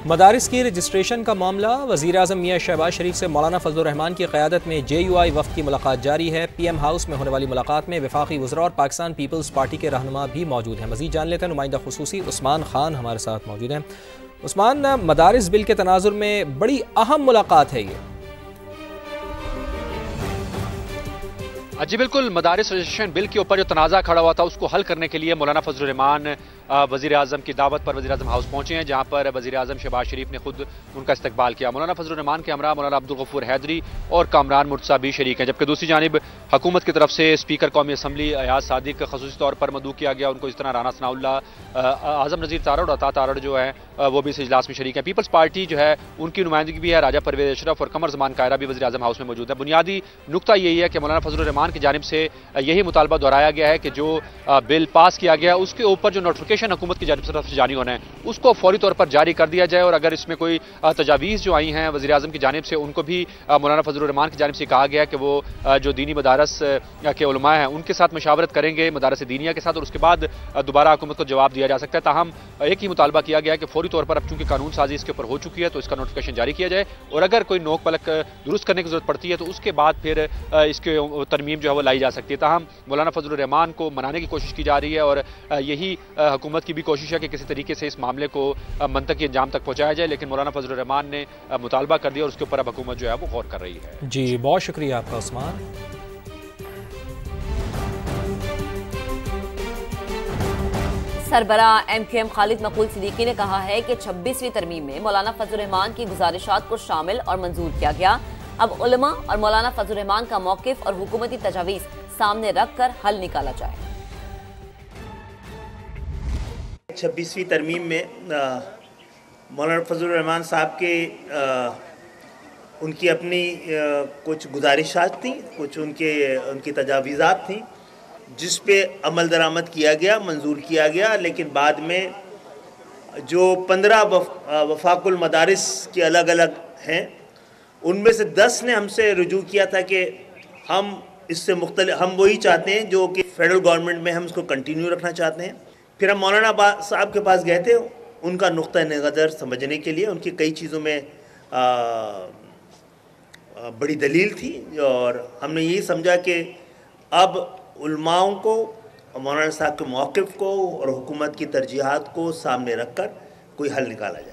मदारिस की रजिस्ट्रेशन का मामला, वज़ीर-ए-आज़म मियां शहबाज शरीफ से मौलाना फजलुर रहमान की क़यादत में JUI वफ़द की मुलाकात जारी है। PM हाउस में होने वाली मुलाकात में वफाकी वज़रा और पाकिस्तान पीपल्स पार्टी के रहनुमा भी मौजूद हैं। मज़ीद जान लेते हैं, नुमाइंदा खुसूसी उस्मान खान हमारे साथ मौजूद हैं। उस्मान, मदारिस बिल के तनाजुर में बड़ी अहम मुलाकात है ये। जी बिल्कुल, मदारिस रजिस्ट्रेशन बिल के ऊपर जो तनाज़ा खड़ा हुआ था उसको हल करने के लिए मौलाना फजलुर रहमान वज़ीर आज़म की दावत पर वज़ीर आज़म हाउस पहुंचे हैं, जहां पर वज़ीर आज़म शहबाज शरीफ ने खुद उनका इस्तकबाल किया। मौलाना फजलुर रहमान के हमरा मौलाना अब्दुल गफूर हैदरी और कामरान मुर्तज़ा भी शरीक हैं, जबकि दूसरी जानिब हुकूमत की तरफ से स्पीकर कौमी असम्बली अयाज सादिक खसूसी तौर पर मदऊ किया गया। उनको इस तरह राना सनाउल्लाह, आज़म नज़ीर तारड़ और अता तारड़ जो है वो भी इस इजलास में शरीक हैं। पीपल्स पार्टी जो है उनकी नुमाइंदगी भी है, राजा परवेज़ अशरफ और कमर ज़मान कायरा भी वज़ीर आज़म हाउस में मौजूद है। बुनियादी नुकता यही है कि मौलाना फजलुर रहमान की जानिब से यही मुतालबा दोहराया गया है कि जो बिल पास किया गया उसके ऊपर जो नोटिफिकेशन हुकूमत की जानिब से जारी होना है उसको फौरी तौर पर जारी कर दिया जाए, और अगर इसमें कोई तजावीज़ जो आई हैं वज़ीर आज़म की जानिब से उनको भी मौलाना फजलुर रहमान की जानिब से कहा गया कि वो जो दीनी मदारस के उलमा हैं उनके साथ मशावरत करेंगे, मदारस दीनिया के साथ, और उसके बाद दोबारा हुकूमत को जवाब दिया जा सकता है। ताहम एक ही मुतालबा किया गया कि फौरी तौर पर अब चूंकि कानून साजी इसके ऊपर हो चुकी है तो इसका नोटिफिकेशन जारी किया जाए, और अगर कोई नोक पलक दुरुस्त करने की जरूरत पड़ती है तो उसके बाद फिर इसके तरमीम जो है वो लाई जा सकती है। ताहम मौलाना फजलुर रहमान को मनाने की कोशिश की जा रही है, और यही हुकूमत की भी कोशिश है कि किसी तरीके से इस मामले को मंतकी अंजाम तक पहुंचाया जाए, लेकिन मौलाना फजलुर रहमान ने मुतालबा कर दिया और उसके ऊपर अब हुकूमत जो है वो गौर कर रही है। जी, बहुत शुक्रिया आपका उस्मान। सरबरा MQM खालिद मकबूल सिद्दीकी ने कहा है कि 26वीं तरमीम में मौलाना फजलुर रहमान की गुजारिशात को शामिल और मंजूर किया गया। अब उलमा और मौलाना फजलुर रहमान का मौक़िफ़ और हुकूमती तजावीज़ सामने रख कर हल निकाला जाए। 26वीं तरमीम में मौलाना फजलुर रहमान साहब के उनकी अपनी कुछ गुजारिशात थी, कुछ उनकी तजावीज़ात थी जिस पे अमल दरामद किया गया, मंजूर किया गया, लेकिन बाद में जो 15 वफाकुल मदारिस के अलग अलग हैं उनमें से 10 ने हमसे रुजू किया था कि हम इससे मुख्तलिफ, हम वही चाहते हैं जो कि फेडरल गवर्नमेंट में हम उसको कंटिन्यू रखना चाहते हैं। फिर हम मौलाना साहब के पास गए थे उनका नुक्ता नज़र समझने के लिए। उनकी कई चीज़ों में बड़ी दलील थी और हमने यही समझा कि अब उलमाओं को, मौलाना साहब के मौक़िफ़ को और हुकूमत की तरजीहात को सामने रख कर कोई हल निकाला जाए।